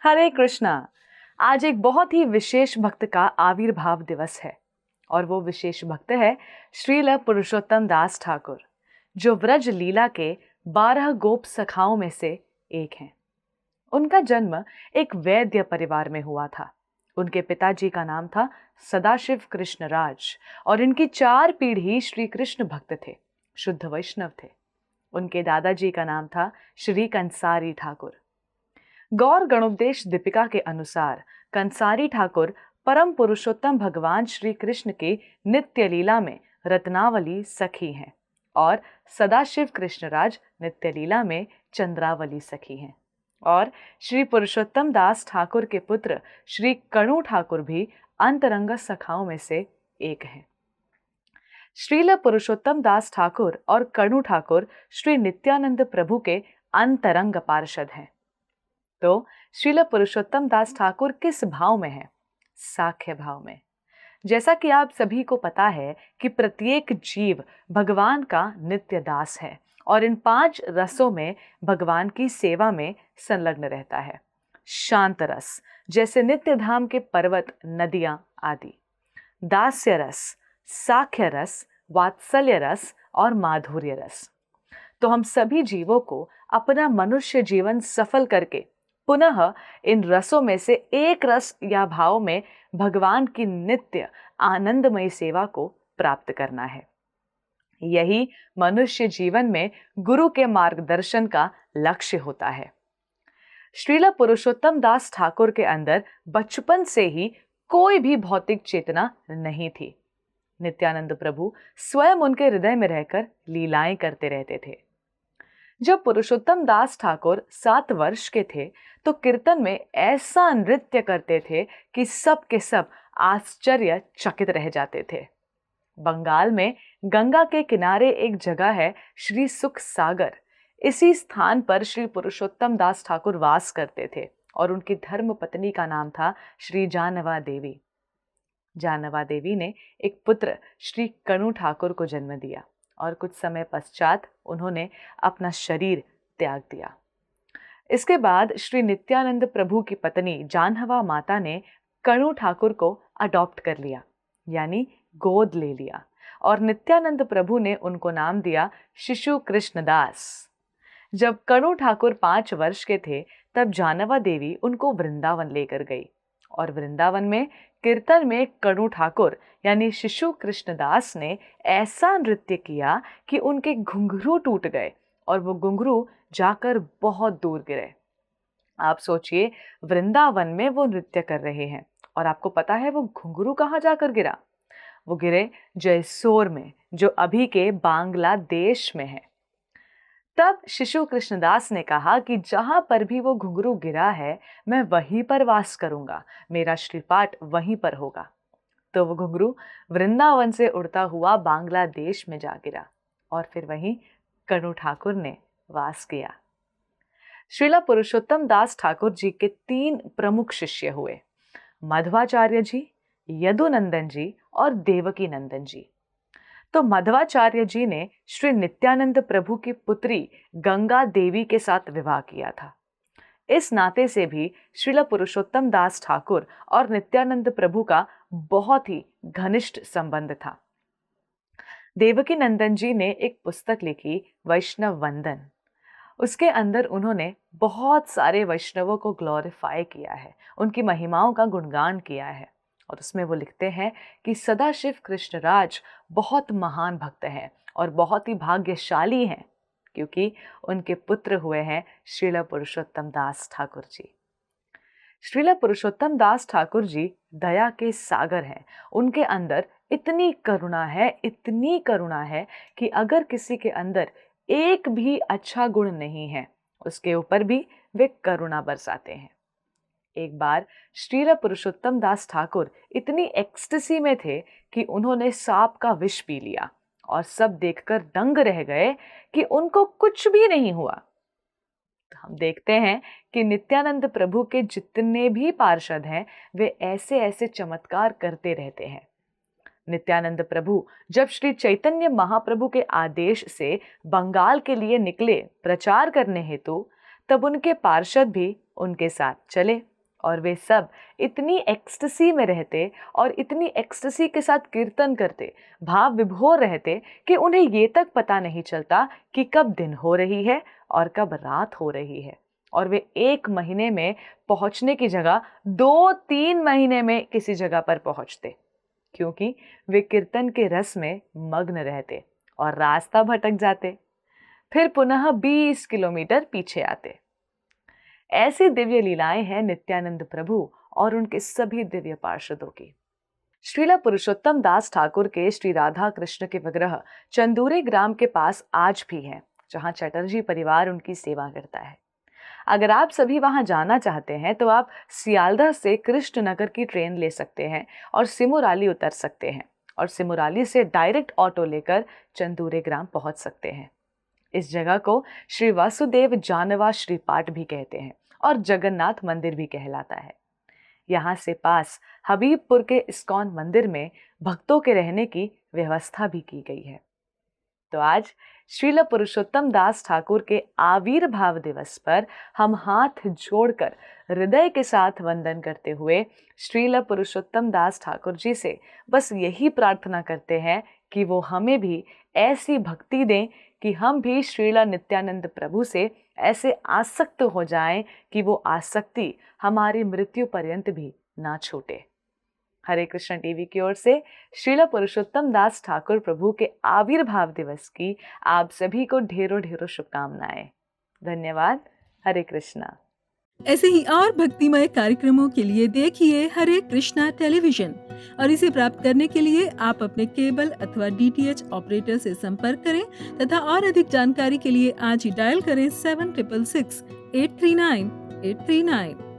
हरे कृष्णा। आज एक बहुत ही विशेष भक्त का आविर्भाव दिवस है और वो विशेष भक्त है श्रील पुरुषोत्तम दास ठाकुर, जो व्रज लीला के 12 गोप सखाओं में से एक हैं। उनका जन्म एक वैद्य परिवार में हुआ था। उनके पिताजी का नाम था सदाशिव कृष्णराज और इनकी 4 पीढ़ी श्री कृष्ण भक्त थे, शुद्ध वैष्णव थे। उनके दादाजी का नाम था श्री कंसारी ठाकुर। गौर गणोपदेश दीपिका के अनुसार कंसारी ठाकुर परम पुरुषोत्तम भगवान श्री कृष्ण की नित्य लीला में रत्नावली सखी हैं और सदाशिव कृष्णराज नित्य लीला में चंद्रावली सखी हैं। और श्री पुरुषोत्तम दास ठाकुर के पुत्र श्री कणु ठाकुर भी अंतरंग सखाओं में से एक हैं। श्रील पुरुषोत्तम दास ठाकुर और कणु ठाकुर श्री नित्यानंद प्रभु के अंतरंग पार्षद हैं। तो श्रील पुरुषोत्तम दास ठाकुर किस भाव में है? साख्य भाव में। जैसा कि आप सभी को पता है कि प्रत्येक जीव भगवान का नित्य दास है और इन 5 रसों में भगवान की सेवा में संलग्न रहता है। शांत रस जैसे नित्य धाम के पर्वत, नदियां आदि, दास्य रस, साख्य रस, वात्सल्य रस और माधुर्य रस। तो हम सभी जीवों को अपना मनुष्य जीवन सफल करके पुनः इन रसों में से एक रस या भाव में भगवान की नित्य आनंदमयी सेवा को प्राप्त करना है। यही मनुष्य जीवन में गुरु के मार्गदर्शन का लक्ष्य होता है। श्रील पुरुषोत्तम दास ठाकुर के अंदर बचपन से ही कोई भी भौतिक चेतना नहीं थी। नित्यानंद प्रभु स्वयं उनके हृदय में रहकर लीलाएं करते रहते थे। जब पुरुषोत्तम दास ठाकुर 7 वर्ष के थे तो कीर्तन में ऐसा नृत्य करते थे कि सब के सब आश्चर्यचकित रह जाते थे। बंगाल में गंगा के किनारे एक जगह है श्री सुख सागर। इसी स्थान पर श्री पुरुषोत्तम दास ठाकुर वास करते थे और उनकी धर्म पत्नी का नाम था श्री जानवा देवी। जानवा देवी ने एक पुत्र श्री कणु ठाकुर को जन्म दिया और कुछ समय पश्चात उन्होंने अपना शरीर त्याग दिया। इसके बाद श्री नित्यानंद प्रभु की पत्नी जानहवा माता ने कणु ठाकुर को अडॉप्ट कर लिया, यानी गोद ले लिया, और नित्यानंद प्रभु ने उनको नाम दिया शिशु कृष्णदास। जब कणु ठाकुर 5 वर्ष के थे तब जानवा देवी उनको वृंदावन लेकर गई और वृंदावन में कीर्तन में कणु ठाकुर यानी शिशु कृष्णदास ने ऐसा नृत्य किया कि उनके घुंघरू टूट गए और वो घुंघरू जाकर बहुत दूर गिरे। आप सोचिए, वृंदावन में वो नृत्य कर रहे हैं और आपको पता है वो घुंघरू कहाँ जाकर गिरा? वो गिरे जयसोर में, जो अभी के बांग्लादेश में है। तब शिशु कृष्णदास ने कहा कि जहां पर भी वो घुंघरू गिरा है मैं वहीं पर वास करूंगा, मेरा श्रीपाठ वहीं पर होगा। तो वो घुंघरू वृंदावन से उड़ता हुआ बांग्लादेश में जा गिरा और फिर वहीं कणु ठाकुर ने वास किया। श्रील पुरुषोत्तम दास ठाकुर जी के 3 प्रमुख शिष्य हुए, मध्वाचार्य जी, यदुनंदन जी और देवकी नंदन जी। तो मध्वाचार्य जी ने श्री नित्यानंद प्रभु की पुत्री गंगा देवी के साथ विवाह किया था। इस नाते से भी श्रील पुरुषोत्तम दास ठाकुर और नित्यानंद प्रभु का बहुत ही घनिष्ठ संबंध था। देवकी नंदन जी ने एक पुस्तक लिखी, वैष्णव वंदन। उसके अंदर उन्होंने बहुत सारे वैष्णवों को ग्लोरीफाई किया है, उनकी महिमाओं का गुणगान किया है। और उसमें वो लिखते हैं कि सदाशिव कृष्णराज बहुत महान भक्त हैं और बहुत ही भाग्यशाली हैं क्योंकि उनके पुत्र हुए हैं श्रील पुरुषोत्तम दास ठाकुर जी। श्रील पुरुषोत्तम दास ठाकुर जी दया के सागर हैं। उनके अंदर इतनी करुणा है, इतनी करुणा है कि अगर किसी के अंदर एक भी अच्छा गुण नहीं है उसके ऊपर भी वे करुणा बरसाते हैं। एक बार श्रील पुरुषोत्तम दास ठाकुर इतनी एक्सटेसी में थे कि उन्होंने सांप का विष पी लिया और सब देखकर दंग रह गए कि उनको कुछ भी नहीं हुआ। तो हम देखते हैं कि नित्यानंद प्रभु के जितने भी पार्षद हैं वे ऐसे ऐसे चमत्कार करते रहते हैं। नित्यानंद प्रभु जब श्री चैतन्य महाप्रभु के आदेश से बंगाल के लिए निकले प्रचार करने हेतु, तब उनके पार्षद भी उनके साथ चले और वे सब इतनी एक्सटेसी में रहते और इतनी एक्सटेसी के साथ कीर्तन करते, भाव विभोर रहते कि उन्हें ये तक पता नहीं चलता कि कब दिन हो रही है और कब रात हो रही है। और वे 1 महीने में पहुंचने की जगह 2-3 महीने में किसी जगह पर पहुंचते, क्योंकि वे कीर्तन के रस में मग्न रहते और रास्ता भटक जाते, फिर पुनः 20 किलोमीटर पीछे आते। ऐसी दिव्य लीलाएं हैं नित्यानंद प्रभु और उनके सभी दिव्य पार्षदों की। श्रीला पुरुषोत्तम दास ठाकुर के श्री राधा कृष्ण के विग्रह चंदूरे ग्राम के पास आज भी हैं, जहां चटर्जी परिवार उनकी सेवा करता है। अगर आप सभी वहां जाना चाहते हैं तो आप सियालदह से कृष्णनगर की ट्रेन ले सकते हैं और सिमुराली उतर सकते हैं और सिमुराली से डायरेक्ट ऑटो लेकर चंदूरे ग्राम पहुंच सकते हैं। इस जगह को श्री वासुदेव जानवा श्रीपाठ भी कहते हैं और जगन्नाथ मंदिर भी कहलाता है। यहाँ से पास हबीबपुर के इस्कॉन मंदिर में भक्तों के रहने की व्यवस्था भी की गई है। तो आज श्रील पुरुषोत्तम दास ठाकुर के आविर्भाव दिवस पर हम हाथ जोड़कर हृदय के साथ वंदन करते हुए श्रील पुरुषोत्तम दास ठाकुर जी से बस यही प्रार्थना करते हैं कि वो हमें भी ऐसी भक्ति दें कि हम भी श्रीला नित्यानंद प्रभु से ऐसे आसक्त हो जाएं कि वो आसक्ति हमारी मृत्यु पर्यंत भी ना छूटे। हरे कृष्ण टीवी की ओर से श्रीला पुरुषोत्तम दास ठाकुर प्रभु के आविर्भाव दिवस की आप सभी को ढेरों ढेरों शुभकामनाएं। धन्यवाद। हरे कृष्णा। ऐसे ही और भक्तिमय कार्यक्रमों के लिए देखिए हरे कृष्णा टेलीविजन और इसे प्राप्त करने के लिए आप अपने केबल अथवा DTH ऑपरेटर से संपर्क करें तथा और अधिक जानकारी के लिए आज ही डायल करें 7666 839 839।